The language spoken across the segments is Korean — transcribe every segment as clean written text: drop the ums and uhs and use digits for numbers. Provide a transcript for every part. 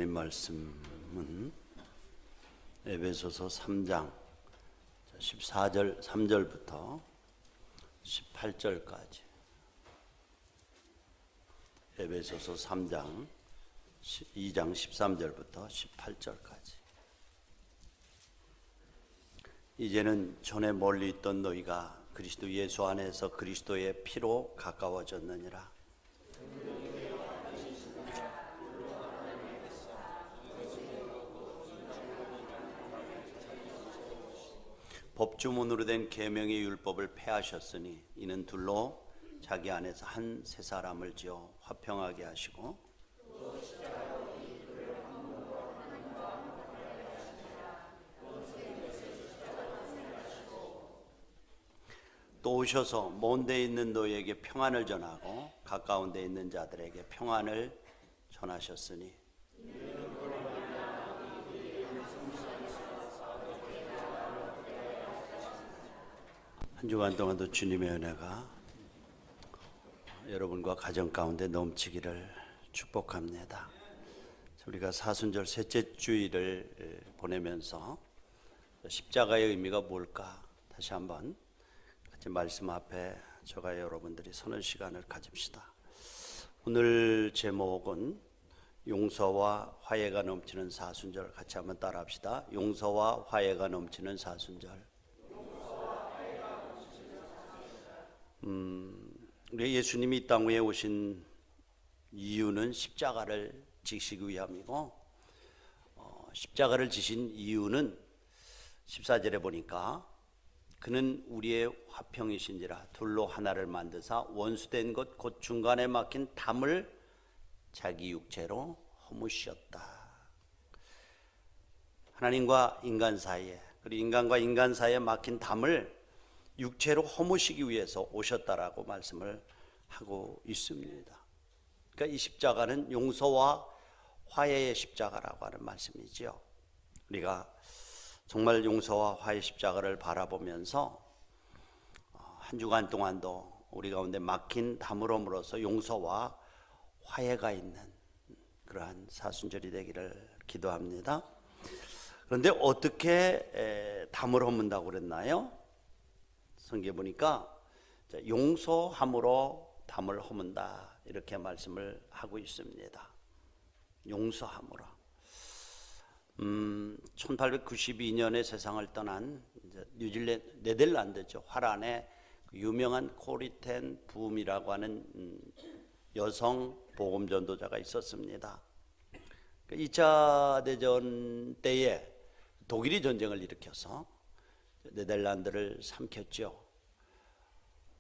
하나님 말씀은 에베소서 3장 14절 3절부터 18절까지. 에베소서 3장 2장 13절부터 18절까지. 이제는 전에 멀리 있던 너희가 그리스도 예수 안에서 그리스도의 피로 가까워졌느니라. 법주문으로 된 계명의 율법을 폐하셨으니 이는 둘로 자기 안에서 한 새 사람을 지어 화평하게 하시고 또 오셔서 먼 데 있는 너희에게 평안을 전하고 가까운 데 있는 자들에게 평안을 전하셨으니 한 주간 동안도 주님의 은혜가 여러분과 가정 가운데 넘치기를 축복합니다. 우리가 사순절 셋째 주일을 보내면서 십자가의 의미가 뭘까 다시 한번 같이 말씀 앞에 저가 여러분들이 서는 시간을 가집시다. 오늘 제목은 용서와 화해가 넘치는 사순절. 같이 한번 따라합시다. 용서와 화해가 넘치는 사순절. 우리 예수님이 이 땅 위에 오신 이유는 십자가를 지시기 위함이고, 십자가를 지신 이유는 14절에 보니까 그는 우리의 화평이신지라 둘로 하나를 만드사 원수된 것 곧 중간에 막힌 담을 자기 육체로 허무셨다. 하나님과 인간 사이에, 그리고 인간과 인간 사이에 막힌 담을 육체로 허무시기 위해서 오셨다라고 말씀을 하고 있습니다. 그러니까 이 십자가는 용서와 화해의 십자가라고 하는 말씀이지요. 우리가 정말 용서와 화해 십자가를 바라보면서 한 주간 동안도 우리 가운데 막힌 담을 험으로써 용서와 화해가 있는 그러한 사순절이 되기를 기도합니다. 그런데 어떻게 담을 험는다고 그랬나요? 성경에 보니까 용서함으로 담을 허문다 이렇게 말씀을 하고 있습니다. 용서함으로. 1892년에 세상을 떠난 네덜란드죠. 화란의 유명한 코리텐 붐이라고 하는 여성 복음 전도자가 있었습니다. 2차 대전 때에 독일이 전쟁을 일으켜서 네덜란드를 삼켰죠.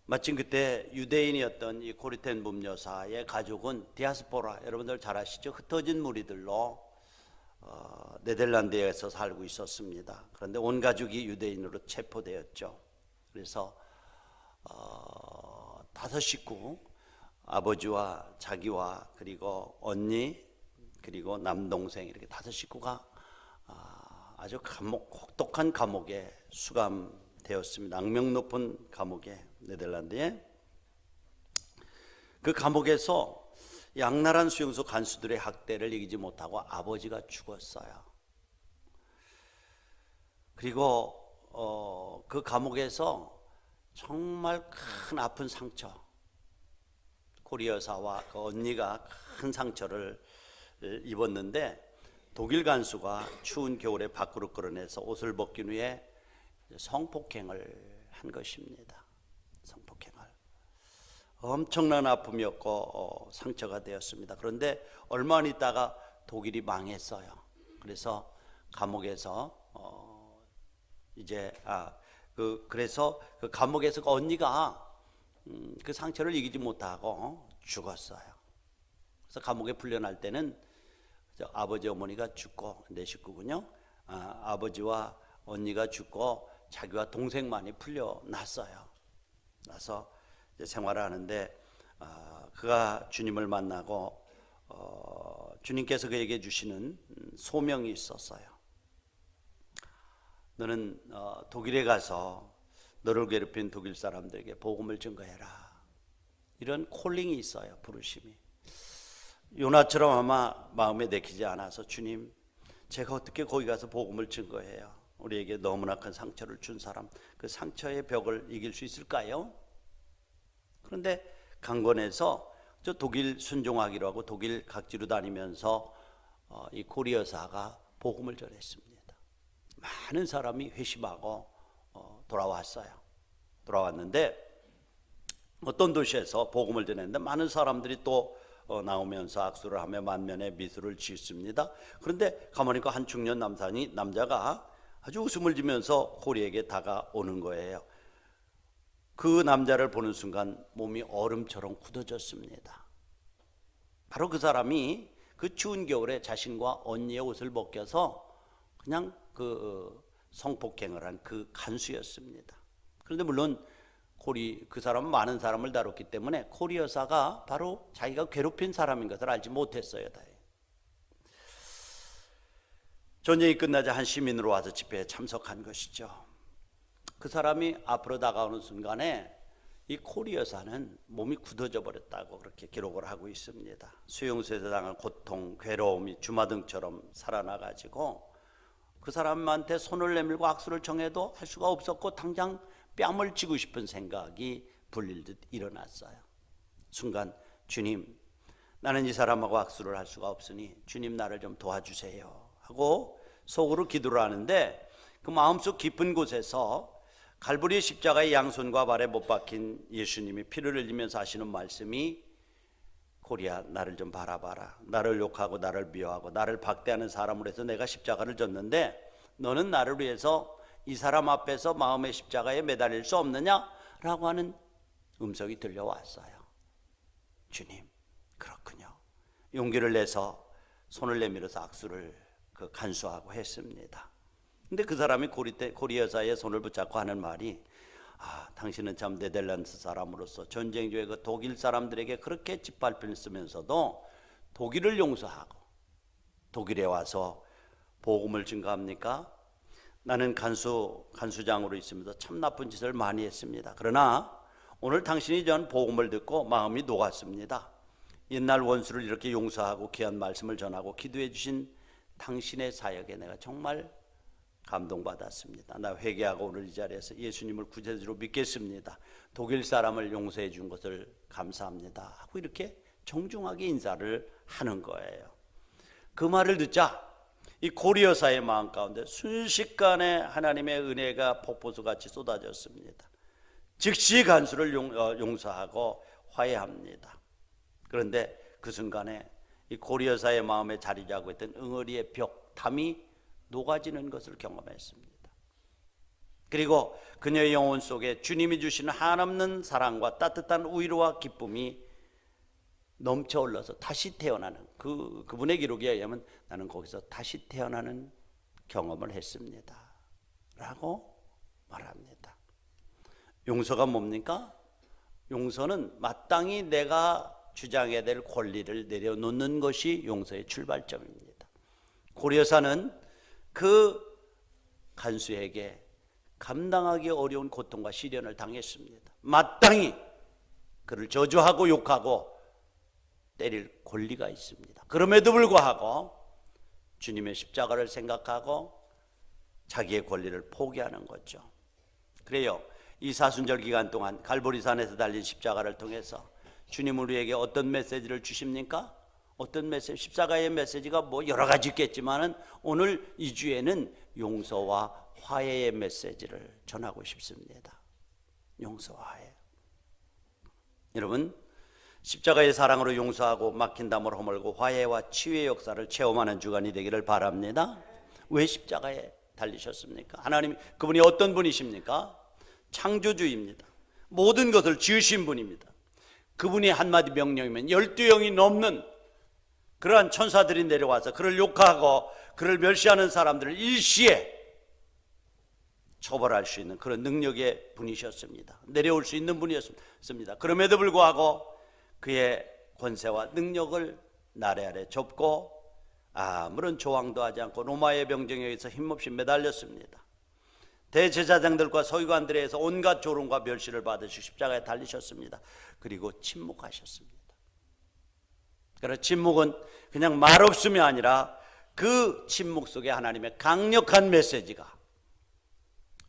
마침 그때 유대인이었던 이 코리텐 붐 여사의 가족은 디아스포라, 여러분들 잘 아시죠? 흩어진 무리들로 네덜란드에서 살고 있었습니다. 그런데 온 가족이 유대인으로 체포되었죠. 그래서 5 식구, 아버지와 자기와 그리고 언니 그리고 남동생 이렇게 5 식구가 아주 혹독한 감옥에 수감되었습니다. 악명 높은 감옥에, 네덜란드에. 그 감옥에서 양나란 수용소 간수들의 학대를 이기지 못하고 아버지가 죽었어요. 그리고 그 감옥에서 정말 큰 아픈 상처, 코리 여사와 그 언니가 큰 상처를 입었는데 독일 간수가 추운 겨울에 밖으로 끌어내서 옷을 벗긴 후에 성폭행을 한 것입니다. 성폭행을. 엄청난 아픔이었고 상처가 되었습니다. 그런데 얼마 안 있다가 독일이 망했어요. 그래서 감옥에서 그래서 그 감옥에서 그 언니가 그 상처를 이기지 못하고 죽었어요. 그래서 감옥에 풀려날 때는 아버지 어머니가 죽고, 내 식구군요. 아버지와 언니가 죽고 자기와 동생만이 풀려났어요. 나서 이제 생활을 하는데 그가 주님을 만나고 주님께서 그에게 주시는 소명이 있었어요. 너는 독일에 가서 너를 괴롭힌 독일 사람들에게 복음을 증거해라. 이런 콜링이 있어요, 부르심이. 요나처럼 아마 마음에 내키지 않아서 주님, 제가 어떻게 거기 가서 복음을 증거해요? 우리에게 너무나 큰 상처를 준 사람, 그 상처의 벽을 이길 수 있을까요? 그런데 강건해서 저 독일 순종하기로 하고 독일 각지로 다니면서 이 고리여사가 복음을 전했습니다. 많은 사람이 회심하고 돌아왔어요. 돌아왔는데 어떤 도시에서 복음을 전했는데 많은 사람들이 또 나오면서 악수를 하며 만면에 미소를 짓습니다. 그런데 가만히 한 중년 남자가 아주 웃음을 지면서 고리에게 다가오는 거예요. 그 남자를 보는 순간 몸이 얼음처럼 굳어졌습니다. 바로 그 사람이 그 추운 겨울에 자신과 언니의 옷을 벗겨서 그냥 그 성폭행을 한 그 간수였습니다. 그런데 물론 그 사람은 많은 사람을 다뤘기 때문에 고리 여사가 바로 자기가 괴롭힌 사람인 것을 알지 못했어요. 전쟁이 끝나자 한 시민으로 와서 집회에 참석한 것이죠. 그 사람이 앞으로 다가오는 순간에 이 고리 여사는 몸이 굳어져 버렸다고 그렇게 기록을 하고 있습니다. 수용소에서 당한 고통, 괴로움이 주마등처럼 살아나가지고 그 사람한테 손을 내밀고 악수를 청해도 할 수가 없었고 당장 뺨을 쥐고 싶은 생각이 불릴 듯 일어났어요. 순간 주님, 나는 이 사람하고 악수를 할 수가 없으니 주님 나를 좀 도와주세요 하고 속으로 기도를 하는데 그 마음속 깊은 곳에서 갈보리 십자가의 양손과 발에 못 박힌 예수님이 피를 흘리면서 하시는 말씀이 고리야, 나를 좀 바라봐라. 나를 욕하고 나를 미워하고 나를 박대하는 사람으로 해서 내가 십자가를 졌는데 너는 나를 위해서 이 사람 앞에서 마음의 십자가에 매달릴 수 없느냐라고 하는 음성이 들려왔어요. 주님, 그렇군요. 용기를 내서 손을 내밀어서 악수를 간수하고 했습니다. 근데 그 사람이 고리 여사의 손을 붙잡고 하는 말이 당신은 참 네덜란드 사람으로서 전쟁 중에 그 독일 사람들에게 그렇게 짓밟혔으면서도 독일을 용서하고 독일에 와서 복음을 증거합니까? 나는 간수장으로 있으면서 참 나쁜 짓을 많이 했습니다. 그러나 오늘 당신이 전 복음을 듣고 마음이 녹았습니다. 옛날 원수를 이렇게 용서하고 귀한 말씀을 전하고 기도해 주신 당신의 사역에 내가 정말 감동받았습니다. 나 회개하고 오늘 이 자리에서 예수님을 구세주로 믿겠습니다. 독일 사람을 용서해 준 것을 감사합니다 하고 이렇게 정중하게 인사를 하는 거예요. 그 말을 듣자 이 고리 여사의 마음 가운데 순식간에 하나님의 은혜가 폭포수같이 쏟아졌습니다. 즉시 간수를 용서하고 화해합니다. 그런데 그 순간에 이 고리 여사의 마음에 자리 잡고 있던 응어리의 벽, 담이 녹아지는 것을 경험했습니다. 그리고 그녀의 영혼 속에 주님이 주시는 한없는 사랑과 따뜻한 위로와 기쁨이 넘쳐 흘러서 다시 태어나는 그분의 기록에 의하면 나는 거기서 다시 태어나는 경험을 했습니다 라고 말합니다. 용서가 뭡니까? 용서는 마땅히 내가 주장해야 될 권리를 내려놓는 것이 용서의 출발점입니다. 고리 여사는 그 간수에게 감당하기 어려운 고통과 시련을 당했습니다. 마땅히 그를 저주하고 욕하고 때릴 권리가 있습니다. 그럼에도 불구하고 주님의 십자가를 생각하고 자기의 권리를 포기하는 거죠. 그래요. 이 사순절 기간 동안 갈보리산에서 달린 십자가를 통해서 주님 우리에게 어떤 메시지를 주십니까? 어떤 메시지, 십자가의 메시지가 뭐 여러 가지 있겠지만은 오늘 이 주에는 용서와 화해의 메시지를 전하고 싶습니다. 용서와 화해. 여러분, 십자가의 사랑으로 용서하고 막힌 담을 허물고 화해와 치유의 역사를 체험하는 주간이 되기를 바랍니다. 왜 십자가에 달리셨습니까? 하나님, 그분이 어떤 분이십니까? 창조주입니다. 모든 것을 지으신 분입니다. 그분이 한마디 명령이면 12영이 넘는 그러한 천사들이 내려와서 그를 욕하고 그를 멸시하는 사람들을 일시에 처벌할 수 있는 그런 능력의 분이셨습니다. 내려올 수 있는 분이었습니다. 그럼에도 불구하고 그의 권세와 능력을 나래 아래 접고 아무런 조항도 하지 않고 로마의 병정에 의해서 힘없이 매달렸습니다. 대제사장들과 서기관들에 의해서 온갖 조롱과 멸시를 받으시고 십자가에 달리셨습니다. 그리고 침묵하셨습니다. 그러나 침묵은 그냥 말 없음이 아니라 그 침묵 속에 하나님의 강력한 메시지가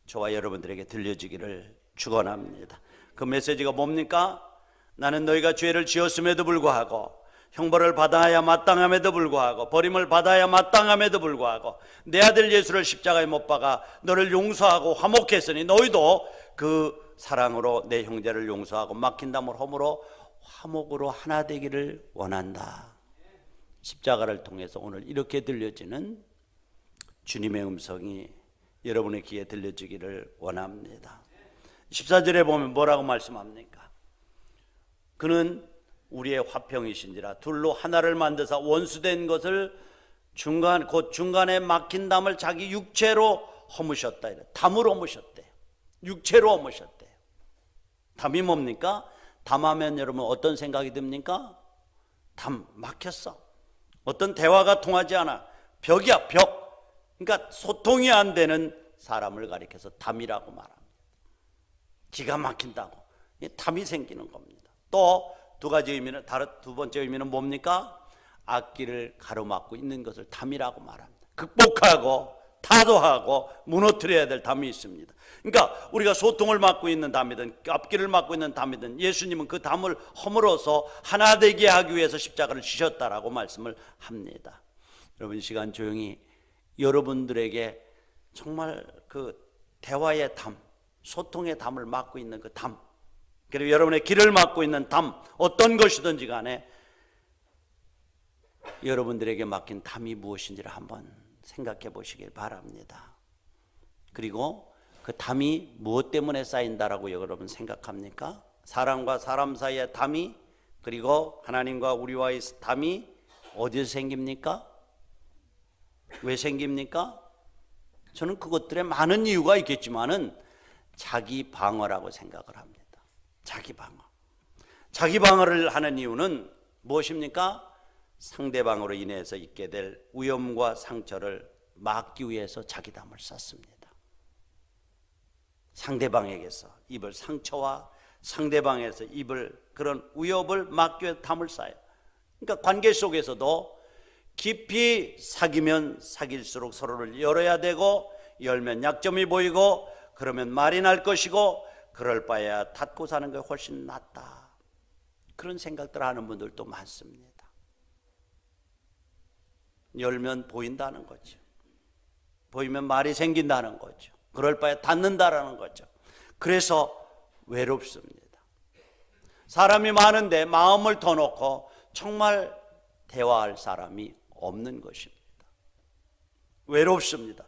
저와 여러분들에게 들려지기를 축원합니다. 그 메시지가 뭡니까? 나는 너희가 죄를 지었음에도 불구하고 형벌을 받아야 마땅함에도 불구하고 버림을 받아야 마땅함에도 불구하고 내 아들 예수를 십자가에 못 박아 너를 용서하고 화목했으니 너희도 그 사랑으로 내 형제를 용서하고 막힌 담을 허물어 화목으로 하나 되기를 원한다. 십자가를 통해서 오늘 이렇게 들려지는 주님의 음성이 여러분의 귀에 들려지기를 원합니다. 14절에 보면 뭐라고 말씀합니까? 그는 우리의 화평이신지라 둘로 하나를 만드사 원수된 것을 곧 중간에 막힌 담을 자기 육체로 허무셨다. 담으로 허무셨대요. 육체로 허무셨대요. 담이 뭡니까? 담하면 여러분 어떤 생각이 듭니까? 담 막혔어. 어떤 대화가 통하지 않아. 벽이야, 벽. 그러니까 소통이 안 되는 사람을 가리켜서 담이라고 말합니다. 기가 막힌다고 담이 생기는 겁니다. 또 두 가지 의미는, 두 번째 의미는 뭡니까? 앞길을 가로막고 있는 것을 담이라고 말합니다. 극복하고 타도하고 무너뜨려야 될 담이 있습니다. 그러니까 우리가 소통을 막고 있는 담이든 앞길을 막고 있는 담이든 예수님은 그 담을 허물어서 하나 되게 하기 위해서 십자가를 지셨다라고 말씀을 합니다. 여러분, 이 시간 조용히 여러분들에게 정말 그 대화의 담, 소통의 담을 막고 있는 그 담, 그리고 여러분의 길을 막고 있는 담, 어떤 것이든지 간에 여러분들에게 맡긴 담이 무엇인지를 한번 생각해 보시길 바랍니다. 그리고 그 담이 무엇 때문에 쌓인다라고 여러분 생각합니까? 사람과 사람 사이의 담이, 그리고 하나님과 우리와의 담이 어디서 생깁니까? 왜 생깁니까? 저는 그것들에 많은 이유가 있겠지만은 자기 방어라고 생각을 합니다. 자기 방어. 자기 방어를 하는 이유는 무엇입니까? 상대방으로 인해서 있게 될 위험과 상처를 막기 위해서 자기 담을 쌓습니다. 상대방에게서 입을 상처와 상대방에서 입을 그런 위협을 막기 위해 담을 쌓아요. 그러니까 관계 속에서도 깊이 사귀면 사귈수록 서로를 열어야 되고, 열면 약점이 보이고, 그러면 말이 날 것이고, 그럴 바에야 닫고 사는 게 훨씬 낫다. 그런 생각들 하는 분들도 많습니다. 열면 보인다는 거죠. 보이면 말이 생긴다는 거죠. 그럴 바에 닫는다라는 거죠. 그래서 외롭습니다. 사람이 많은데 마음을 터놓고 정말 대화할 사람이 없는 것입니다. 외롭습니다.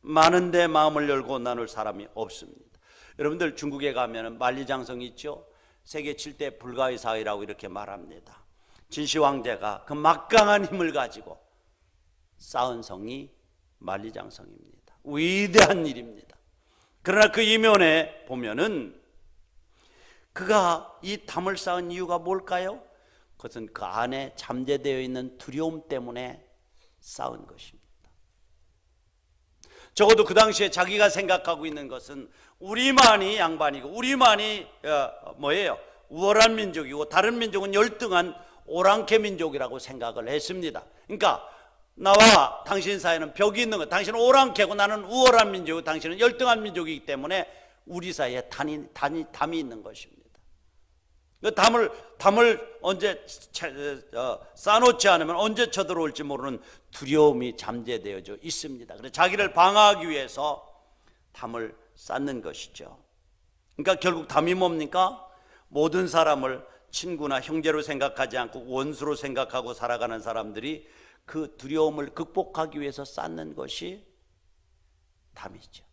많은데 마음을 열고 나눌 사람이 없습니다. 여러분들 중국에 가면 만리장성이 있죠. 세계 7대 불가의 사회라고 이렇게 말합니다. 진시황제가 그 막강한 힘을 가지고 쌓은 성이 만리장성입니다. 위대한 일입니다. 그러나 그 이면에 보면은 그가 이 담을 쌓은 이유가 뭘까요? 그것은 그 안에 잠재되어 있는 두려움 때문에 쌓은 것입니다. 적어도 그 당시에 자기가 생각하고 있는 것은 우리만이 양반이고 우리만이 우월한 민족이고 다른 민족은 열등한 오랑캐 민족이라고 생각을 했습니다. 그러니까 나와 당신 사이에는 벽이 있는 것, 당신은 오랑캐고 나는 우월한 민족이고 당신은 열등한 민족이기 때문에 우리 사이에 담이 있는 것입니다. 그 담을 언제 쌓아놓지 않으면 언제 쳐들어올지 모르는 두려움이 잠재되어져 있습니다. 그래서 자기를 방어하기 위해서 담을 쌓는 것이죠. 그러니까 결국 담이 뭡니까? 모든 사람을 친구나 형제로 생각하지 않고 원수로 생각하고 살아가는 사람들이 그 두려움을 극복하기 위해서 쌓는 것이 담이죠.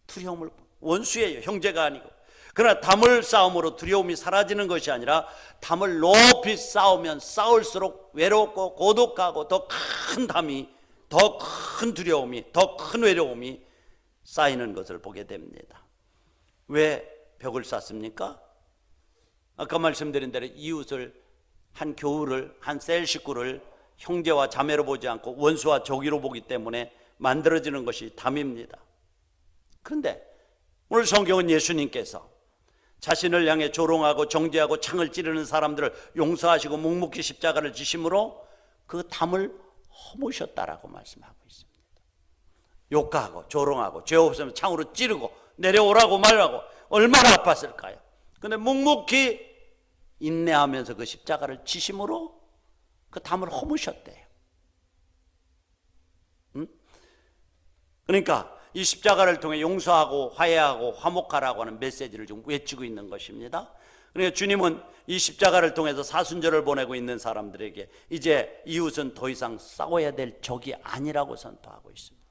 두려움을, 원수예요, 형제가 아니고. 그러나 담을 쌓음으로 두려움이 사라지는 것이 아니라 담을 높이 쌓으면 쌓을수록 외롭고 고독하고 더 큰 담이, 더 큰 두려움이, 더 큰 외로움이 쌓이는 것을 보게 됩니다. 왜 벽을 쌓습니까? 아까 말씀드린 대로 이웃을, 한 교우를, 한 셀 식구를 형제와 자매로 보지 않고 원수와 적이로 보기 때문에 만들어지는 것이 담입니다. 그런데 오늘 성경은 예수님께서 자신을 향해 조롱하고 정죄하고 창을 찌르는 사람들을 용서하시고 묵묵히 십자가를 지심으로 그 담을 허무셨다라고 말씀하고 있습니다. 욕하고 조롱하고 죄 없으면 창으로 찌르고 내려오라고 말하고 얼마나 아팠을까요? 그런데 묵묵히 인내하면서 그 십자가를 지심으로 그 담을 허무셨대요. 그러니까 이 십자가를 통해 용서하고 화해하고 화목하라고 하는 메시지를 좀 외치고 있는 것입니다. 그러니까 주님은 이 십자가를 통해서 사순절을 보내고 있는 사람들에게 이제 이웃은 더 이상 싸워야 될 적이 아니라고 선포하고 있습니다.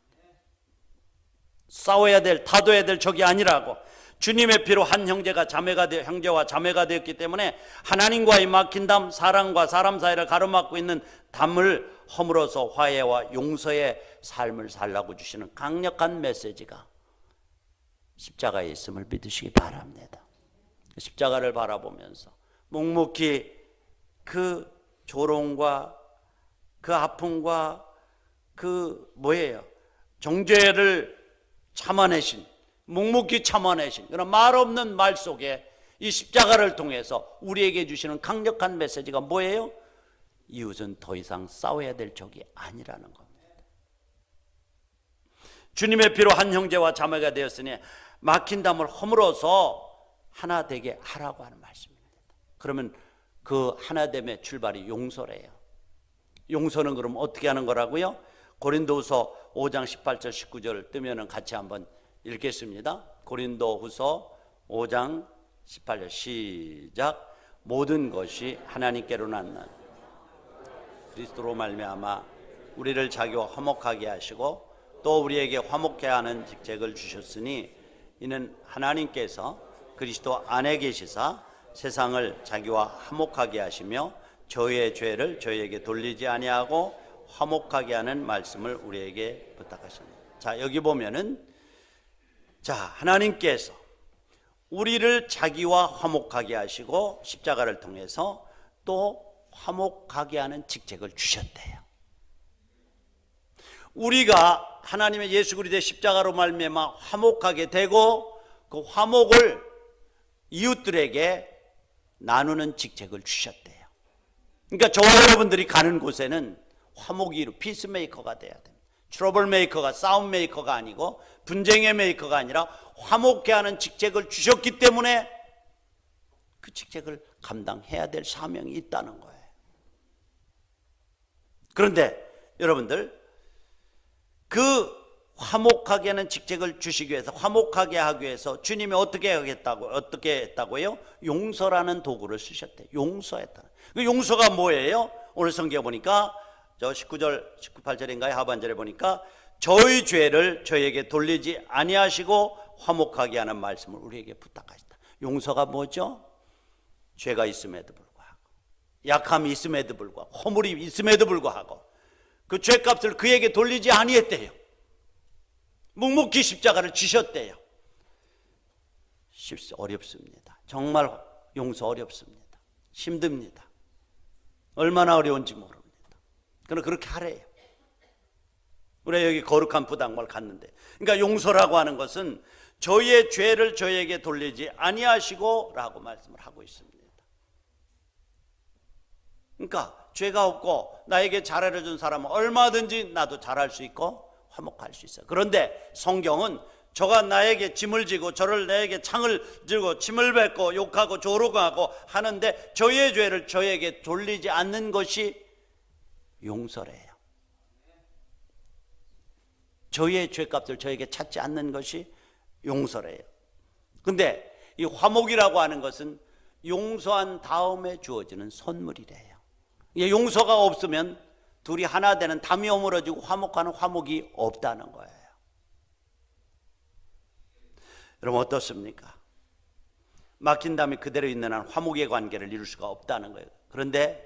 싸워야 될, 다퉈야 될 적이 아니라고. 주님의 피로 한 형제와 자매가 되었기 때문에 하나님과의 막힌 담, 사람과 사람 사이를 가로막고 있는 담을 허물어서 화해와 용서의 삶을 살라고 주시는 강력한 메시지가 십자가에 있음을 믿으시기 바랍니다. 십자가를 바라보면서 묵묵히 그 조롱과 그 아픔과 그 정죄를 참아내신, 묵묵히 참아내신 그런 말 없는 말 속에 이 십자가를 통해서 우리에게 주시는 강력한 메시지가 뭐예요? 이웃은 더 이상 싸워야 될 적이 아니라는 겁니다. 주님의 피로 한 형제와 자매가 되었으니 막힌 담을 허물어서 하나 되게 하라고 하는 말씀입니다. 그러면 그 하나됨의 출발이 용서래요. 용서는 그럼 어떻게 하는 거라고요? 고린도후서 5장 18절 19절을 뜨면은 같이 한번 읽겠습니다. 고린도후서 5장 18절 시작. 모든 것이 하나님께로 났는 그리스도로 말미암아 우리를 자기와 화목하게 하시고 또 우리에게 화목해야 하는 직책을 주셨으니 이는 하나님께서 그리스도 안에 계시사 세상을 자기와 화목하게 하시며 저희의 죄를 저희에게 돌리지 아니하고 화목하게 하는 말씀을 우리에게 부탁하십니다. 자, 여기 보면은 하나님께서 우리를 자기와 화목하게 하시고 십자가를 통해서 또 화목하게 하는 직책을 주셨대요. 우리가 하나님의 예수 그리스도의 십자가로 말미암아 화목하게 되고 그 화목을 이웃들에게 나누는 직책을 주셨대요. 그러니까 저와 여러분들이 가는 곳에는 화목이 이루 피스메이커가 돼야 됩니다. 트러블 메이커가, 싸움 메이커가 아니고 분쟁의 메이커가 아니라 화목케 하는 직책을 주셨기 때문에 그 직책을 감당해야 될 사명이 있다는 거예요. 그런데 여러분들, 그 화목하게 하는 직책을 주시기 위해서, 화목하게 하기 위해서 주님이 어떻게 했다고요? 용서라는 도구를 쓰셨대요. 용서했다. 그 용서가 뭐예요? 오늘 성경 보니까 저 19절, 18절인가요? 하반절에 보니까 저희 죄를 저희에게 돌리지 아니하시고 화목하게 하는 말씀을 우리에게 부탁하셨다. 용서가 뭐죠? 죄가 있음에도 불구하고, 약함이 있음에도 불구하고, 허물이 있음에도 불구하고 그 죄값을 그에게 돌리지 아니했대요. 묵묵히 십자가를 지셨대요. 어렵습니다. 정말 용서 어렵습니다. 힘듭니다. 얼마나 어려운지 모릅니다. 그러나 그렇게 하래요. 우리가 여기 거룩한 부당을 갔는데, 그러니까 용서라고 하는 것은 저희의 죄를 저희에게 돌리지 아니하시고 라고 말씀을 하고 있습니다. 그러니까 죄가 없고 나에게 잘해준 사람은 얼마든지 나도 잘할 수 있고 화목할 수 있어요. 그런데 성경은 저가 나에게 짐을 지고 나에게 창을 들고 침을 뱉고 욕하고 조롱하고 하는데 저의 죄를 저에게 돌리지 않는 것이 용서래요. 저의 죄값을 저에게 찾지 않는 것이 용서래요. 근데 이 화목이라고 하는 것은 용서한 다음에 주어지는 선물이래요. 용서가 없으면 둘이 하나 되는 담이 어우러지고 화목하는 화목이 없다는 거예요. 여러분 어떻습니까? 막힌 담이 그대로 있는 한 화목의 관계를 이룰 수가 없다는 거예요. 그런데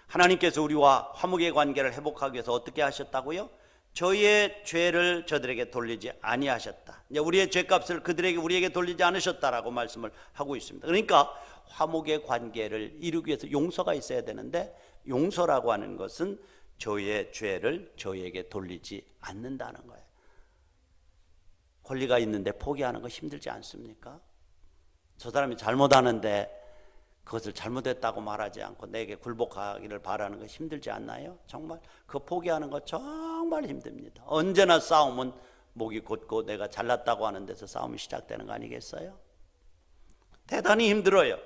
하나님께서 우리와 화목의 관계를 회복하기 위해서 어떻게 하셨다고요? 저희의 죄를 저들에게 돌리지 아니하셨다. 이제 우리의 죄값을 우리에게 돌리지 않으셨다라고 말씀을 하고 있습니다. 그러니까 화목의 관계를 이루기 위해서 용서가 있어야 되는데, 용서라고 하는 것은 저희의 죄를 저희에게 돌리지 않는다는 거예요. 권리가 있는데 포기하는 거 힘들지 않습니까? 저 사람이 잘못하는데 그것을 잘못했다고 말하지 않고 내게 굴복하기를 바라는 거 힘들지 않나요? 정말 그 포기하는 거 정말 힘듭니다. 언제나 싸움은 목이 곧고 내가 잘났다고 하는 데서 싸움이 시작되는 거 아니겠어요? 대단히 힘들어요.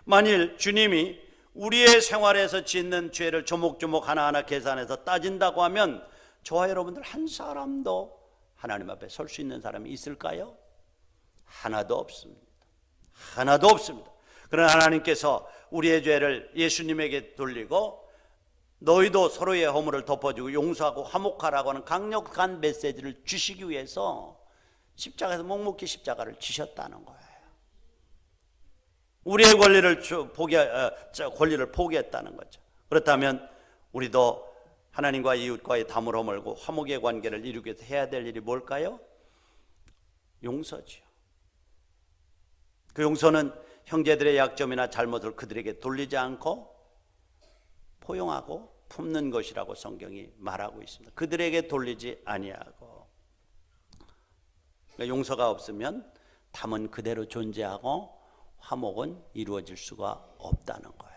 만일 주님이 우리의 생활에서 짓는 죄를 조목조목 하나하나 계산해서 따진다고 하면 저와 여러분들 한 사람도 하나님 앞에 설 수 있는 사람이 있을까요? 하나도 없습니다. 하나도 없습니다. 그러나 하나님께서 우리의 죄를 예수님에게 돌리고 너희도 서로의 허물을 덮어주고 용서하고 화목하라고 하는 강력한 메시지를 주시기 위해서 십자가에서 묵묵히 십자가를 지셨다는 거예요. 우리의 권리를 포기했다는 거죠. 그렇다면 우리도 하나님과 이웃과의 담을 허물고 화목의 관계를 이루기 위해서 해야 될 일이 뭘까요? 용서지요. 그 용서는 형제들의 약점이나 잘못을 그들에게 돌리지 않고 포용하고 품는 것이라고 성경이 말하고 있습니다. 그들에게 돌리지 아니하고. 그러니까 용서가 없으면 담은 그대로 존재하고 화목은 이루어질 수가 없다는 거예요.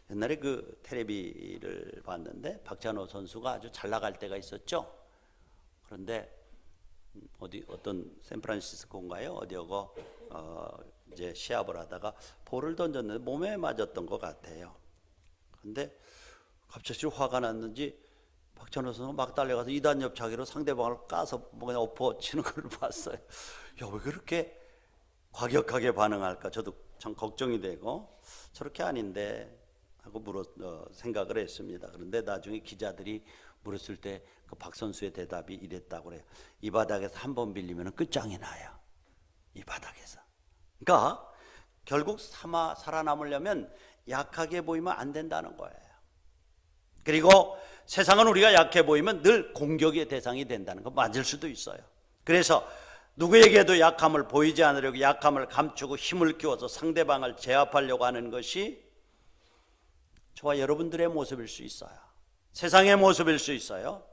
옛날에 그 텔레비를 봤는데 박찬호 선수가 아주 잘 나갈 때가 있었죠. 그런데 어떤 샌프란시스코인가요? 어디고 이제 시합을 하다가 볼을 던졌는데 몸에 맞았던 것 같아요. 그런데 갑자기 화가 났는지 박찬호 선수가 막 달려가서 2단 옆차기로 상대방을 까서 그냥 엎어치는 걸 봤어요. 야, 왜 그렇게 과격하게 반응할까? 저도 참 걱정이 되고 저렇게 아닌데 하고 생각을 했습니다. 그런데 나중에 기자들이 물었을 때 그 박 선수의 대답이 이랬다고 그래요. 이 바닥에서 한 번 빌리면 끝장이 나요. 이 바닥에서. 그러니까 결국 살아남으려면 약하게 보이면 안 된다는 거예요. 그리고 세상은 우리가 약해 보이면 늘 공격의 대상이 된다는 거 맞을 수도 있어요. 그래서 누구에게도 약함을 보이지 않으려고 약함을 감추고 힘을 키워서 상대방을 제압하려고 하는 것이 저와 여러분들의 모습일 수 있어요. 세상의 모습일 수 있어요.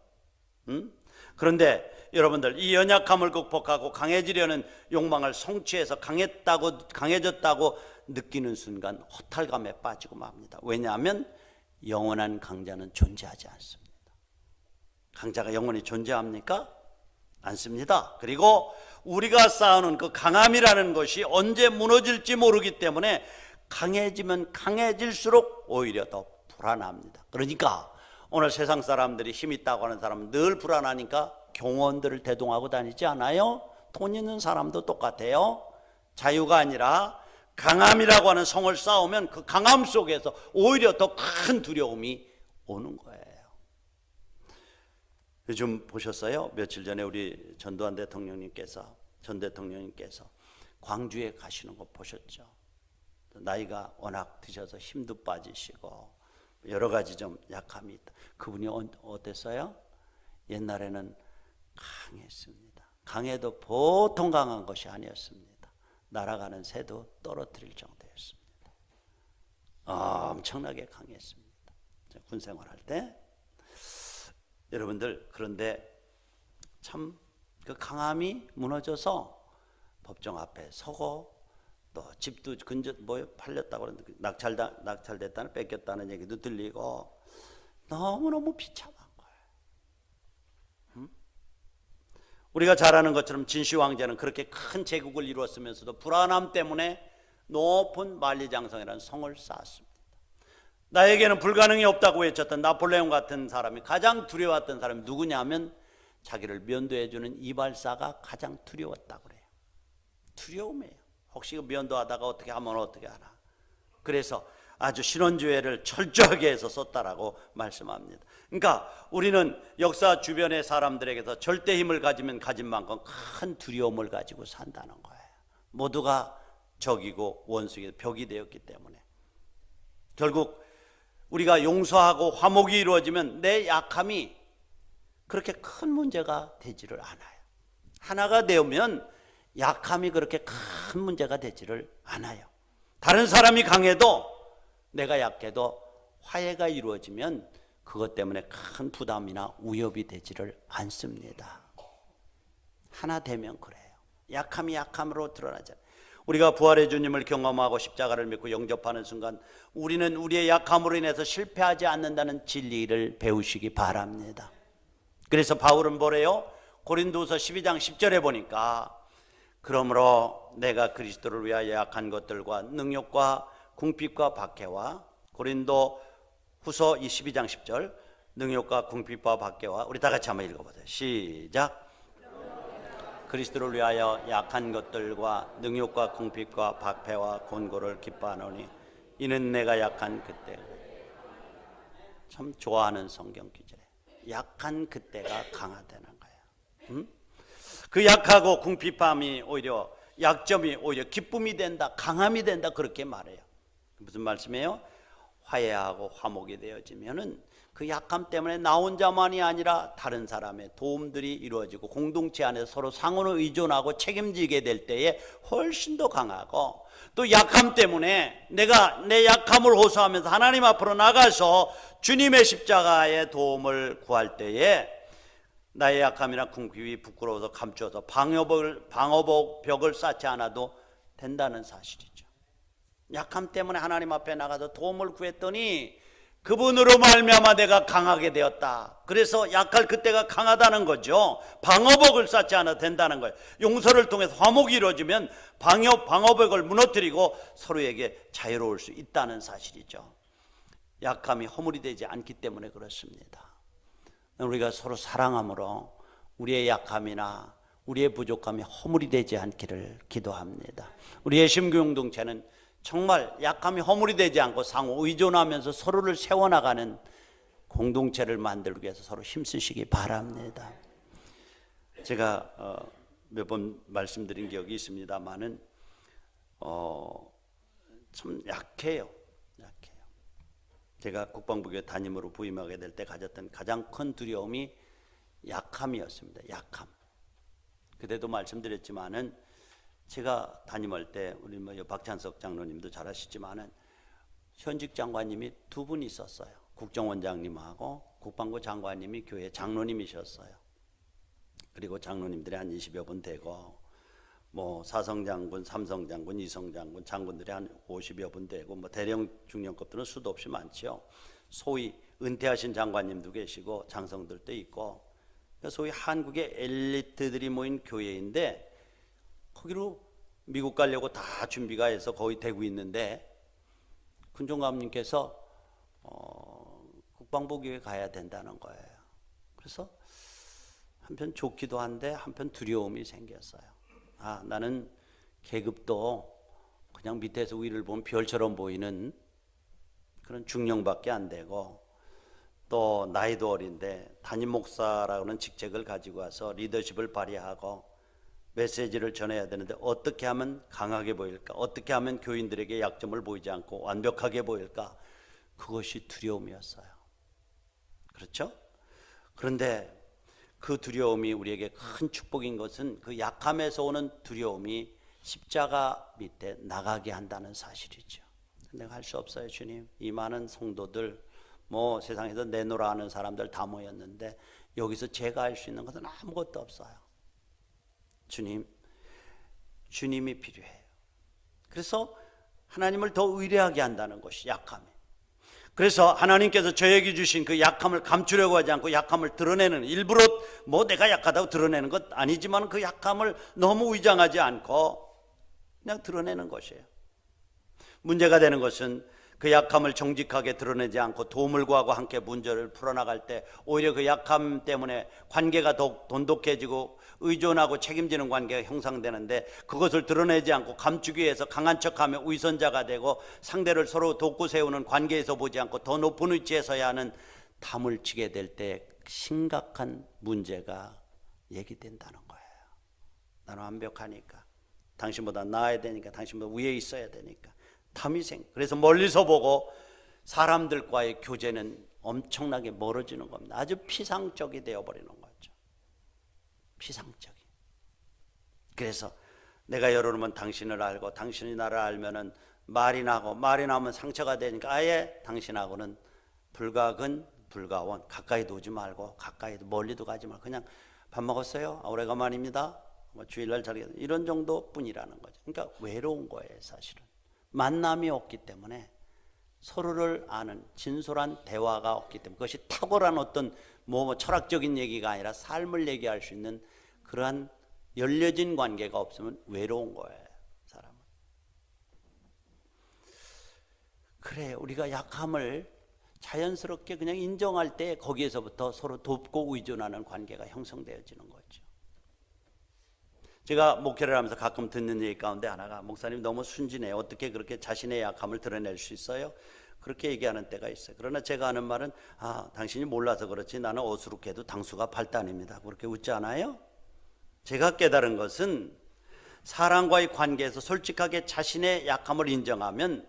그런데 여러분들 이 연약함을 극복하고 강해지려는 욕망을 성취해서 강해졌다고 느끼는 순간 허탈감에 빠지고 맙니다. 왜냐하면 영원한 강자는 존재하지 않습니다. 강자가 영원히 존재합니까? 않습니다. 그리고 우리가 쌓아놓은 그 강함이라는 것이 언제 무너질지 모르기 때문에 강해지면 강해질수록 오히려 더 불안합니다. 그러니까 오늘 세상 사람들이 힘 있다고 하는 사람은 늘 불안하니까 경호원들을 대동하고 다니지 않아요? 돈 있는 사람도 똑같아요. 자유가 아니라 강함이라고 하는 성을 쌓으면 그 강함 속에서 오히려 더 큰 두려움이 오는 거예요. 요즘 보셨어요? 며칠 전에 우리 전두환 대통령님께서 전 대통령님께서 광주에 가시는 거 보셨죠? 나이가 워낙 드셔서 힘도 빠지시고 여러 가지 좀 약함이 있다. 그분이 어땠어요? 옛날에는 강했습니다. 강해도 보통 강한 것이 아니었습니다. 날아가는 새도 떨어뜨릴 정도였습니다. 엄청나게 강했습니다. 군 생활할 때. 여러분들 그런데 참 그 강함이 무너져서 법정 앞에 서고 또 집도 근저 팔렸다고 그러는데 낙찰됐다는 뺏겼다는 얘기도 들리고 너무너무 비참한 거예요. 우리가 잘 아는 것처럼 진시 황제는 그렇게 큰 제국을 이루었으면서도 불안함 때문에 높은 만리장성이라는 성을 쌓았습니다. 나에게는 불가능이 없다고 외쳤던 나폴레옹 같은 사람이 가장 두려웠던 사람이 누구냐면 자기를 면도해주는 이발사가 가장 두려웠다고 그래요. 두려움이에요. 혹시 면도하다가 어떻게 하면 어떻게 하나. 그래서 아주 신원주의를 철저하게 해서 썼다라고 말씀합니다. 그러니까 우리는 역사 주변의 사람들에게서 절대 힘을 가지면 가진 만큼 큰 두려움을 가지고 산다는 거예요. 모두가 적이고 원수이고 벽이 되었기 때문에 결국 우리가 용서하고 화목이 이루어지면 내 약함이 그렇게 큰 문제가 되지를 않아요. 하나가 되면 약함이 그렇게 큰 문제가 되지를 않아요. 다른 사람이 강해도 내가 약해도 화해가 이루어지면 그것 때문에 큰 부담이나 위협이 되지를 않습니다. 하나 되면 그래요. 약함이 약함으로 드러나잖아요. 우리가 부활의 주님을 경험하고 십자가를 믿고 영접하는 순간 우리는 우리의 약함으로 인해서 실패하지 않는다는 진리를 배우시기 바랍니다. 그래서 바울은 뭐래요? 고린도서 12장 10절에 보니까 그러므로 내가 그리스도를 위하여 약한 것들과 능력과 궁핍과 박해와 고린도 후서 12장 10절 능력과 궁핍과 박해와 우리 다 같이 한번 읽어보세요. 시작. 그리스도를 위하여 약한 것들과 능력과 궁핍과 박해와 곤고를 기뻐하노니 이는 내가 약한 그때. 참 좋아하는 성경 기절에 약한 그때가 강화되는 거예요. 그 약하고 궁핍함이 오히려 약점이 오히려 기쁨이 된다, 강함이 된다 그렇게 말해요. 무슨 말씀이에요? 화해하고 화목이 되어지면은 그 약함 때문에 나 혼자만이 아니라 다른 사람의 도움들이 이루어지고 공동체 안에서 서로 상호를 의존하고 책임지게 될 때에 훨씬 더 강하고, 또 약함 때문에 내가 내 약함을 호소하면서 하나님 앞으로 나가서 주님의 십자가의 도움을 구할 때에 나의 약함이나 궁핍이 부끄러워서 감추어서 방어벽을 쌓지 않아도 된다는 사실이죠. 약함 때문에 하나님 앞에 나가서 도움을 구했더니 그분으로 말미암아 내가 강하게 되었다. 그래서 약할 그때가 강하다는 거죠. 방어벽을 쌓지 않아도 된다는 거예요. 용서를 통해서 화목이 이루어지면 방어벽을 무너뜨리고 서로에게 자유로울 수 있다는 사실이죠. 약함이 허물이 되지 않기 때문에 그렇습니다. 우리가 서로 사랑함으로 우리의 약함이나 우리의 부족함이 허물이 되지 않기를 기도합니다. 우리의 심교공동체는 정말 약함이 허물이 되지 않고 상호 의존하면서 서로를 세워나가는 공동체를 만들기 위해서 서로 힘쓰시기 바랍니다. 제가 몇 번 말씀드린 기억이 있습니다만은 참 약해요. 제가 국방부교회 담임으로 부임하게 될 때 가졌던 가장 큰 두려움이 약함이었습니다. 약함. 그때도 말씀드렸지만은 제가 담임할 때 우리 박찬석 장로님도 잘 아시지만은 현직 장관님이 두 분 있었어요. 국정원장님하고 국방부 장관님이 교회 장로님이셨어요. 그리고 장로님들이 한 20여 분 되고 뭐 사성장군, 삼성장군, 이성장군, 장군들이 한 50여 분 되고 뭐 대령 중령급들은 수도 없이 많죠. 소위 은퇴하신 장관님도 계시고 장성들도 있고 소위 한국의 엘리트들이 모인 교회인데 거기로 미국 가려고 다 준비가 해서 거의 되고 있는데 군종감님께서 국방부 교회 가야 된다는 거예요. 그래서 한편 좋기도 한데 한편 두려움이 생겼어요. 나는 계급도 그냥 밑에서 위를 보면 별처럼 보이는 그런 중령밖에 안 되고 또 나이도 어린데 담임 목사라는 직책을 가지고 와서 리더십을 발휘하고 메시지를 전해야 되는데 어떻게 하면 강하게 보일까? 어떻게 하면 교인들에게 약점을 보이지 않고 완벽하게 보일까? 그것이 두려움이었어요. 그렇죠? 그런데 그 두려움이 우리에게 큰 축복인 것은 그 약함에서 오는 두려움이 십자가 밑에 나가게 한다는 사실이죠. 내가 할 수 없어요, 주님. 이 많은 성도들, 뭐 세상에서 내놓으라 하는 사람들 다 모였는데 여기서 제가 할 수 있는 것은 아무것도 없어요. 주님, 주님이 필요해요. 그래서 하나님을 더 의뢰하게 한다는 것이 약함이. 그래서 하나님께서 저에게 주신 그 약함을 감추려고 하지 않고 약함을 드러내는, 일부러 뭐 내가 약하다고 드러내는 것 아니지만 그 약함을 너무 위장하지 않고 그냥 드러내는 것이에요. 문제가 되는 것은 그 약함을 정직하게 드러내지 않고 도움을 구하고 함께 문제를 풀어나갈 때 오히려 그 약함 때문에 관계가 더욱 돈독해지고 의존하고 책임지는 관계가 형성되는데, 그것을 드러내지 않고 감추기 위해서 강한 척하며 위선자가 되고 상대를 서로 돕고 세우는 관계에서 보지 않고 더 높은 위치에 서야 하는 담을 치게 될 때 심각한 문제가 얘기된다는 거예요. 나는 완벽하니까, 당신보다 나아야 되니까, 당신보다 위에 있어야 되니까 탐이 그래서 멀리서 보고 사람들과의 교제는 엄청나게 멀어지는 겁니다. 아주 피상적이 되어버리는 거죠. 피상적이. 그래서 내가 여러분 당신을 알고 당신이 나를 알면은 말이 나고, 말이 나면 상처가 되니까 아예 당신하고는 불가근 불가원, 가까이도 오지 말고 가까이도 멀리도 가지 말고 그냥 밥 먹었어요? 오래간만입니다. 뭐 주일날 자기 이런 정도뿐이라는 거죠. 그러니까 외로운 거예요, 사실은. 만남이 없기 때문에, 서로를 아는 진솔한 대화가 없기 때문에, 그것이 탁월한 어떤 뭐 철학적인 얘기가 아니라 삶을 얘기할 수 있는 그러한 열려진 관계가 없으면 외로운 거예요, 사람은. 그래, 우리가 약함을 자연스럽게 그냥 인정할 때 거기에서부터 서로 돕고 의존하는 관계가 형성되어지는 거죠. 제가 목회를 하면서 가끔 듣는 얘기 가운데 하나가, 목사님 너무 순진해요. 어떻게 그렇게 자신의 약함을 드러낼 수 있어요? 그렇게 얘기하는 때가 있어요. 그러나 제가 하는 말은, 당신이 몰라서 그렇지 나는 어수룩해도 당수가 8단입니다. 그렇게 웃지 않아요? 제가 깨달은 것은 사람과의 관계에서 솔직하게 자신의 약함을 인정하면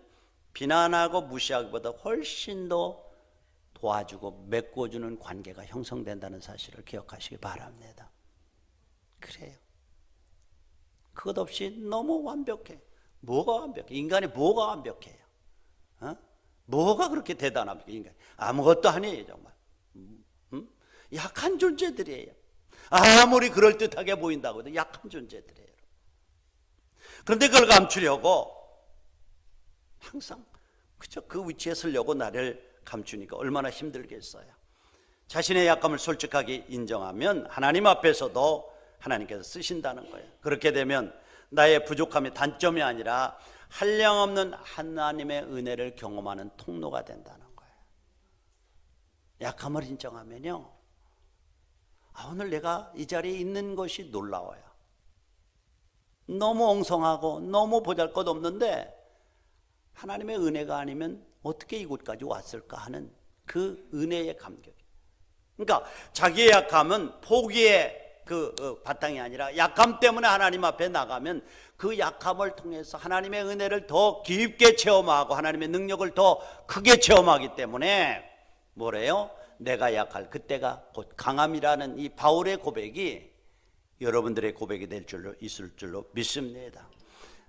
비난하고 무시하기보다 훨씬 더 도와주고 메꿔주는 관계가 형성된다는 사실을 기억하시기 바랍니다. 그래요. 그것 없이 너무 완벽해. 뭐가 완벽해? 인간이 뭐가 완벽해요? 뭐가 그렇게 대단합니까? 인간 아무것도 아니에요, 정말. 약한 존재들이에요. 아무리 그럴듯하게 보인다고 해도 약한 존재들이에요. 그런데 그걸 감추려고 항상 그저 그 위치에 서려고 나를 감추니까 얼마나 힘들겠어요. 자신의 약함을 솔직하게 인정하면 하나님 앞에서도 하나님께서 쓰신다는 거예요. 그렇게 되면 나의 부족함이 단점이 아니라 한량없는 하나님의 은혜를 경험하는 통로가 된다는 거예요. 약함을 인정하면요, 오늘 내가 이 자리에 있는 것이 놀라워요. 너무 엉성하고 너무 보잘것없는데 하나님의 은혜가 아니면 어떻게 이곳까지 왔을까 하는 그 은혜의 감격. 그러니까 자기의 약함은 포기의 바탕이 아니라 약함 때문에 하나님 앞에 나가면 그 약함을 통해서 하나님의 은혜를 더 깊게 체험하고 하나님의 능력을 더 크게 체험하기 때문에 뭐래요? 내가 약할 그때가 곧 강함이라는 이 바울의 고백이 여러분들의 고백이 될 줄로 있을 줄로 믿습니다.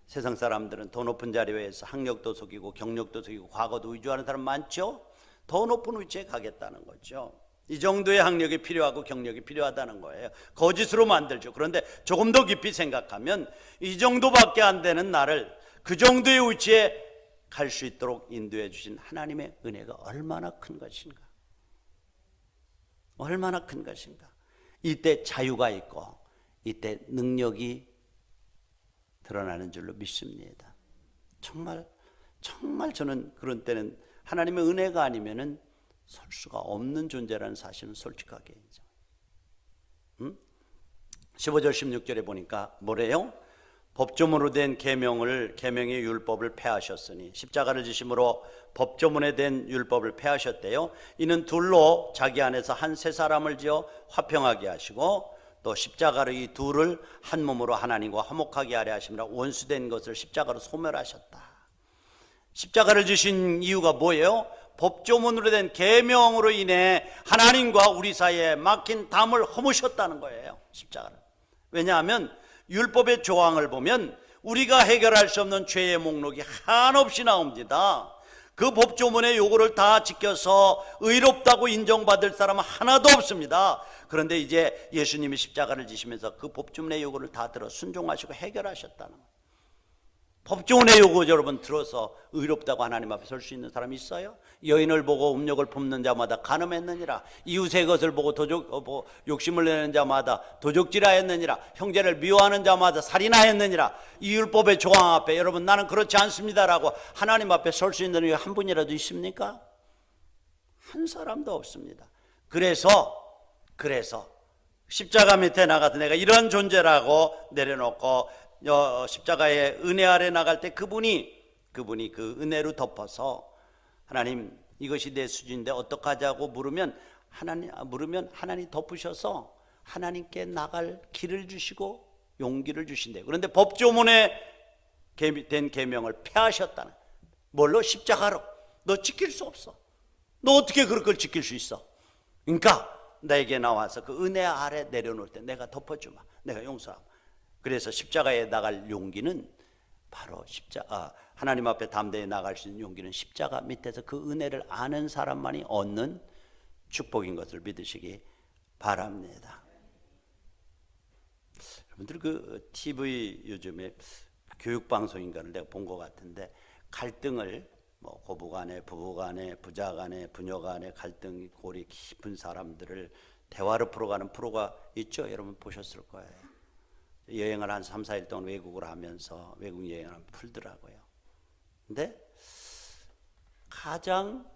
세상 사람들은 더 높은 자리에서 학력도 속이고 경력도 속이고 과거도 위조하는 사람 많죠? 더 높은 위치에 가겠다는 거죠. 이 정도의 학력이 필요하고 경력이 필요하다는 거예요. 거짓으로 만들죠. 그런데 조금 더 깊이 생각하면 이 정도밖에 안 되는 나를 그 정도의 위치에 갈 수 있도록 인도해 주신 하나님의 은혜가 얼마나 큰 것인가. 얼마나 큰 것인가. 이때 자유가 있고 이때 능력이 드러나는 줄로 믿습니다. 정말 저는 그런 때는 하나님의 은혜가 아니면은 설 수가 없는 존재라는 사실은 솔직하게 인정. 15절 16절에 보니까 뭐래요? 법조문으로 된 계명의 율법을 폐하셨으니, 십자가를 지심으로 법조문에 된 율법을 폐하셨대요. 이는 둘로 자기 안에서 한 세 사람을 지어 화평하게 하시고 또 십자가로 이 둘을 한 몸으로 하나님과 화목하게 하려 하심이라. 원수된 것을 십자가로 소멸하셨다. 십자가를 지신 이유가 뭐예요? 법조문으로 된 계명으로 인해 하나님과 우리 사이에 막힌 담을 허무셨다는 거예요, 십자가를. 왜냐하면 율법의 조항을 보면 우리가 해결할 수 없는 죄의 목록이 한없이 나옵니다. 그 법조문의 요구를 다 지켜서 의롭다고 인정받을 사람은 하나도 없습니다. 그런데 이제 예수님이 십자가를 지시면서 그 법조문의 요구를 다 들어 순종하시고 해결하셨다는 거예요. 법조문의 요구 여러분 들어서 의롭다고 하나님 앞에 설 수 있는 사람이 있어요? 여인을 보고 음욕을 품는 자마다 간음했느니라. 이웃의 것을 보고 욕심을 내는 자마다 도적질하였느니라. 형제를 미워하는 자마다 살인하였느니라. 이 율법의 조항 앞에 여러분 나는 그렇지 않습니다라고 하나님 앞에 설 수 있는 분이 한 분이라도 있습니까? 한 사람도 없습니다. 그래서 십자가 밑에 나가서 내가 이런 존재라고 내려놓고 십자가의 은혜 아래 나갈 때 그분이 그 은혜로 덮어서 하나님 이것이 내 수준인데 어떡하자고 물으면 하나님 덮으셔서 하나님께 나갈 길을 주시고 용기를 주신대요. 그런데 법조문에 된 계명을 폐하셨다는, 뭘로? 십자가로. 너 지킬 수 없어. 너 어떻게 그걸 지킬 수 있어? 그러니까 나에게 나와서 그 은혜 아래 내려놓을 때 내가 덮어주마, 내가 용서하마. 그래서 십자가에 나갈 용기는 바로 하나님 앞에 담대히 나갈 수 있는 용기는 십자가 밑에서 그 은혜를 아는 사람만이 얻는 축복인 것을 믿으시기 바랍니다. 여러분들 그 TV 요즘에 교육방송인가를 내가 본 것 같은데 갈등을 뭐 고부간에 부부간에 부자간에 부녀간에 갈등이 골이 깊은 사람들을 대화로 풀어가는 프로가 있죠. 여러분 보셨을 거예요. 여행을 한 3, 4일 동안 외국을 하면서 외국 여행을 하면 풀더라고요. 근데 가장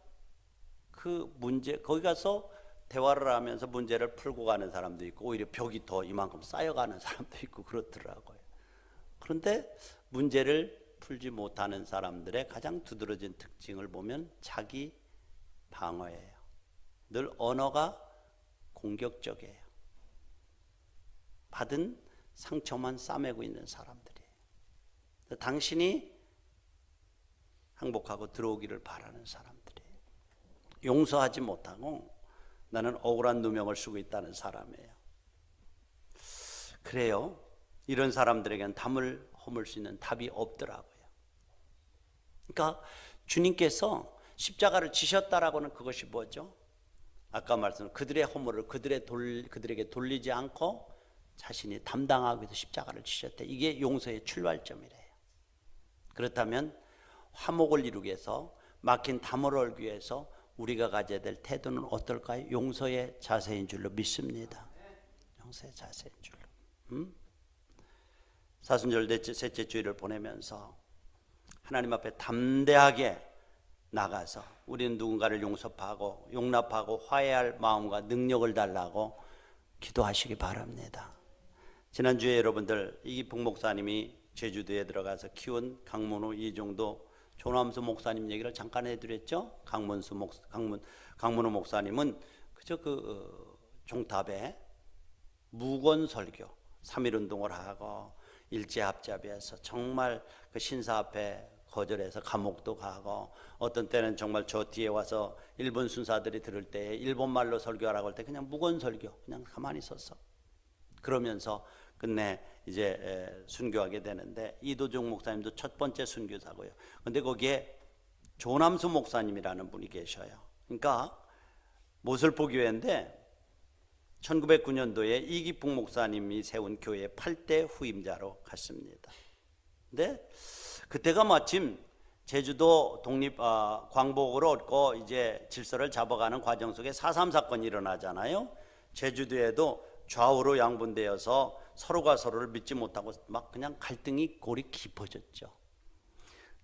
그 문제 거기 가서 대화를 하면서 문제를 풀고 가는 사람도 있고 오히려 벽이 더 이만큼 쌓여가는 사람도 있고 그렇더라고요. 그런데 문제를 풀지 못하는 사람들의 가장 두드러진 특징을 보면 자기 방어예요. 늘 언어가 공격적이에요. 받은 상처만 싸매고 있는 사람들이에요. 당신이 행복하고 들어오기를 바라는 사람들이에요. 용서하지 못하고 나는 억울한 누명을 쓰고 있다는 사람이에요. 그래요. 이런 사람들에게는 담을 허물 수 있는 답이 없더라고요. 그러니까 주님께서 십자가를 지셨다라고는 그것이 뭐죠? 아까 말씀드린 그들의 허물을 그들에게 돌리지 않고 자신이 담당하기 위해서 십자가를 지셨대. 이게 용서의 출발점이래요. 그렇다면 화목을 이루기 위해서 막힌 담을 얼기 위해서 우리가 가져야 될 태도는 어떨까요? 용서의 자세인 줄로 믿습니다. 용서의 자세인 줄로. 사순절 셋째 주일을 보내면서 하나님 앞에 담대하게 나가서 우리는 누군가를 용서하고 용납하고 화해할 마음과 능력을 달라고 기도하시기 바랍니다. 지난주에 여러분들 이기풍 목사님이 제주도에 들어가서 키운 강문호 이정도 조남수 목사님 얘기를 잠깐 해드렸죠. 강문호 목사님은 그저 그 종탑에 무건 설교 3.1 운동을 하고 일제합잡에서 정말 그 신사 앞에 거절해서 감옥도 가고 어떤 때는 정말 저 뒤에 와서 일본 순사들이 들을 때 일본말로 설교하라고 할 때 그냥 무건 설교 그냥 가만히 있었어. 그러면서 끝내 이제 순교하게 되는데 이도종 목사님도 첫 번째 순교사고요. 근데 거기에 조남수 목사님이라는 분이 계셔요. 그러니까 모슬포 교회인데 1909년도에 이기풍 목사님이 세운 교회 8대 후임자로 갔습니다. 근데 그때가 마침 제주도 독립 광복을 얻고 이제 질서를 잡아가는 과정 속에 4.3 사건이 일어나잖아요. 제주도에도 좌우로 양분되어서 서로가 서로를 믿지 못하고 막 그냥 갈등이 골이 깊어졌죠.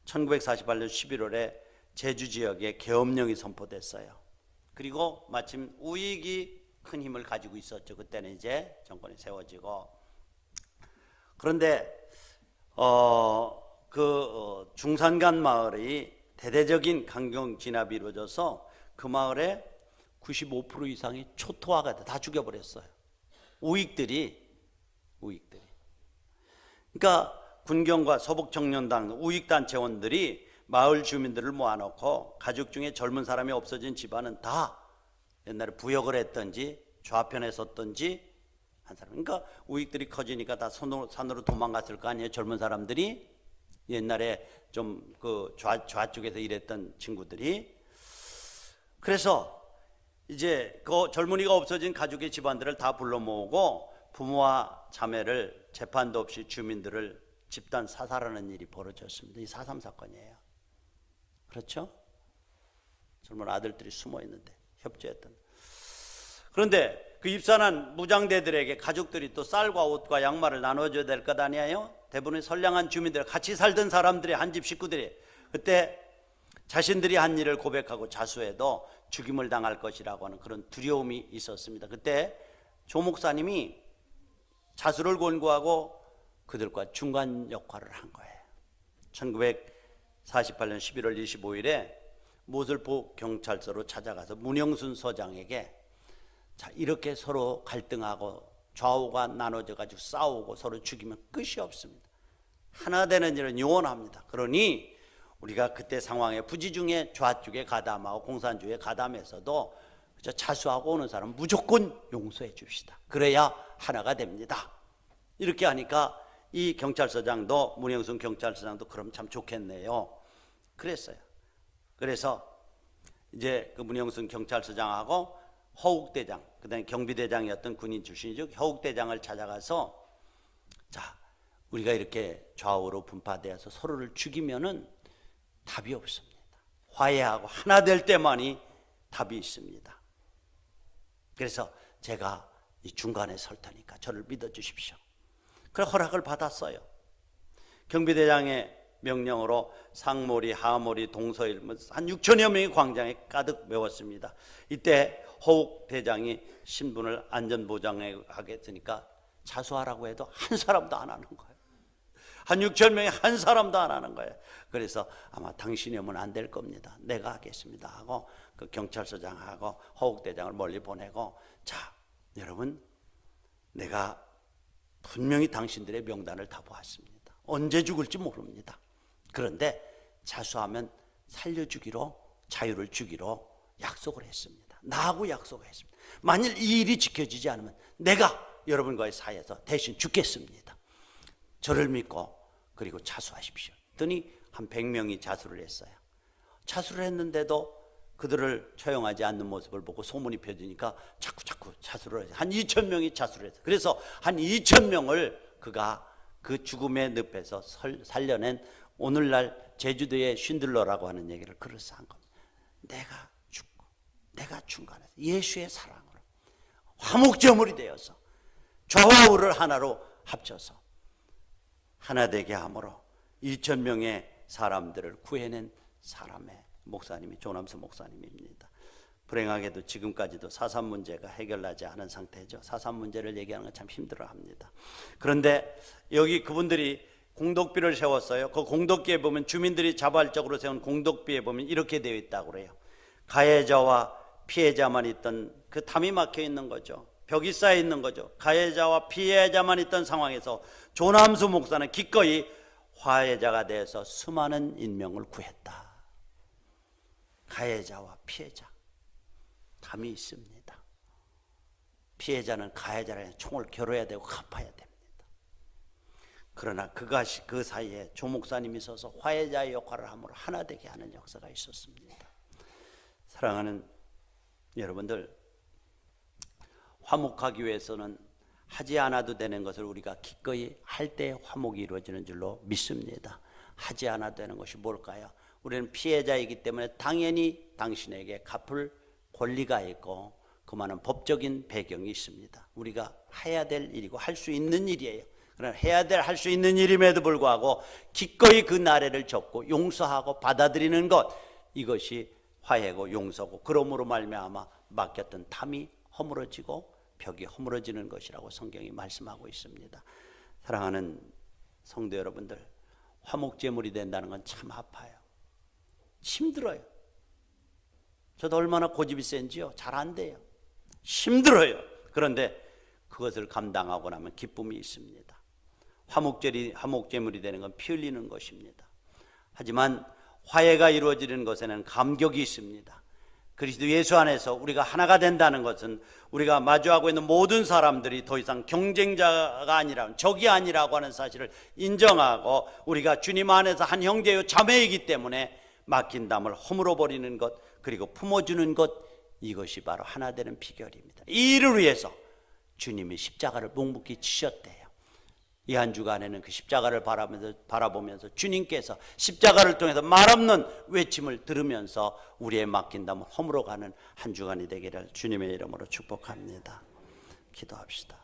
1948년 11월에 제주 지역에 계엄령이 선포됐어요. 그리고 마침 우익이 큰 힘을 가지고 있었죠. 그때는 이제 정권이 세워지고. 그런데 중산간 마을이 대대적인 강경 진압이 이루어져서 그 마을에 95% 이상이 초토화가 돼. 다 죽여버렸어요. 우익들이. 그러니까 군경과 서북청년당 우익단체원들이 마을 주민들을 모아놓고 가족 중에 젊은 사람이 없어진 집안은 다 옛날에 부역을 했던지 좌편에 섰던지 한 사람. 그러니까 우익들이 커지니까 다 산으로 도망갔을 거 아니에요. 젊은 사람들이 옛날에 좀 그 좌쪽에서 일했던 친구들이. 그래서 이제 그 젊은이가 없어진 가족의 집안들을 다 불러 모으고 부모와 자매를 재판도 없이 주민들을 집단 사살하는 일이 벌어졌습니다. 이 4.3 사건이에요. 그렇죠? 젊은 아들들이 숨어 있는데 협조했던. 그런데 그 입산한 무장대들에게 가족들이 또 쌀과 옷과 양말을 나눠줘야 될 것 아니에요? 대부분의 선량한 주민들, 같이 살던 사람들이 한 집 식구들이 그때 자신들이 한 일을 고백하고 자수해도 죽임을 당할 것이라고 하는 그런 두려움이 있었습니다. 그때 조 목사님이 자수를 권고하고 그들과 중간 역할을 한 거예요. 1948년 11월 25일에 모슬포 경찰서로 찾아가서 문영순 서장에게 자, 이렇게 서로 갈등하고 좌우가 나눠져 가지고 싸우고 서로 죽이면 끝이 없습니다. 하나 되는 일은 영원합니다. 그러니 우리가 그때 상황에 부지중에 좌쪽에 가담하고 공산주의에 가담해서도 자수하고 오는 사람 무조건 용서해 줍시다. 그래야 하나가 됩니다. 이렇게 하니까 이 경찰서장도 문영순 경찰서장도 그럼 참 좋겠네요. 그랬어요. 그래서 이제 그 문영순 경찰서장하고 허욱대장, 그다음에 경비대장이었던 군인 출신이죠. 허욱대장을 찾아가서 자, 우리가 이렇게 좌우로 분파되어서 서로를 죽이면은 답이 없습니다. 화해하고 하나 될 때만이 답이 있습니다. 그래서 제가 이 중간에 설 테니까 저를 믿어주십시오. 그래 허락을 받았어요. 경비대장의 명령으로 상몰이, 하몰이, 동서일 한 6천여 명이 광장에 가득 메웠습니다. 이때 허욱 대장이 신분을 안전보장에 하겠으니까 자수하라고 해도 한 사람도 안 하는 거예요. 한 6천 명이 한 사람도 안 하는 거예요. 그래서 아마 당신이 오면 안 될 겁니다. 내가 하겠습니다 하고 그 경찰서장하고 허욱 대장을 멀리 보내고, 자 여러분, 내가 분명히 당신들의 명단을 다 보았습니다. 언제 죽을지 모릅니다. 그런데 자수하면 살려주기로, 자유를 주기로 약속을 했습니다. 나하고 약속을 했습니다. 만일 이 일이 지켜지지 않으면 내가 여러분과의 사이에서 대신 죽겠습니다. 저를 믿고 그리고 자수하십시오. 그랬더니 한 100명이 자수를 했어요. 자수를 했는데도 그들을 처형하지 않는 모습을 보고 소문이 펴지니까 자꾸 자수를 해서 한 2천 명이 자수를 했어요. 그래서 한 2천 명을 그가 그 죽음의 늪에서 살려낸 오늘날 제주도의 쉰들러라고 하는 얘기를 그래서 한 겁니다. 내가 죽고 내가 중간에서 예수의 사랑으로 화목제물이 되어서 좌와 우를 하나로 합쳐서 하나 되게 함으로 2천 명의 사람들을 구해낸 사람의 목사님이 조남수 목사님입니다. 불행하게도 지금까지도 사산 문제가 해결나지 않은 상태죠. 사산 문제를 얘기하는 건 참 힘들어합니다. 그런데 여기 그분들이 공덕비를 세웠어요. 그 공덕비에 보면 주민들이 자발적으로 세운 공덕비에 보면 이렇게 되어 있다고 그래요. 가해자와 피해자만 있던 그 담이 막혀 있는 거죠. 벽이 쌓여 있는 거죠. 가해자와 피해자만 있던 상황에서 조남수 목사는 기꺼이 화해자가 되어서 수많은 인명을 구했다. 가해자와 피해자 담이 있습니다. 피해자는 가해자랑 총을 겨뤄야 되고 갚아야 됩니다. 그러나 그 사이에 조 목사님이 서서 화해자의 역할을 함으로 하나 되게 하는 역사가 있었습니다. 사랑하는 여러분들, 화목하기 위해서는 하지 않아도 되는 것을 우리가 기꺼이 할 때 화목이 이루어지는 줄로 믿습니다. 하지 않아도 되는 것이 뭘까요? 우리는 피해자이기 때문에 당연히 당신에게 갚을 권리가 있고 그만한 법적인 배경이 있습니다. 우리가 해야 될 일이고 할 수 있는 일이에요. 그러나 할 수 있는 일임에도 불구하고 기꺼이 그 나래를 접고 용서하고 받아들이는 것, 이것이 화해고 용서고, 그러므로 말미암아 맡겼던 담이 허물어지고 벽이 허물어지는 것이라고 성경이 말씀하고 있습니다. 사랑하는 성도 여러분들, 화목제물이 된다는 건 참 아파요. 힘들어요. 저도 얼마나 고집이 센지요. 잘 안 돼요. 힘들어요. 그런데 그것을 감당하고 나면 기쁨이 있습니다. 화목제물이 되는 건 피 흘리는 것입니다. 하지만 화해가 이루어지는 것에는 감격이 있습니다. 그리스도 예수 안에서 우리가 하나가 된다는 것은 우리가 마주하고 있는 모든 사람들이 더 이상 경쟁자가 아니라 적이 아니라고 하는 사실을 인정하고 우리가 주님 안에서 한 형제요 자매이기 때문에 맡긴 담을 허물어 버리는 것, 그리고 품어주는 것, 이것이 바로 하나 되는 비결입니다. 이 일을 위해서 주님이 십자가를 묵묵히 지셨대요. 이 한 주간에는 그 십자가를 바라보면서 주님께서 십자가를 통해서 말없는 외침을 들으면서 우리의 맡긴 담을 허물어가는 한 주간이 되기를 주님의 이름으로 축복합니다. 기도합시다.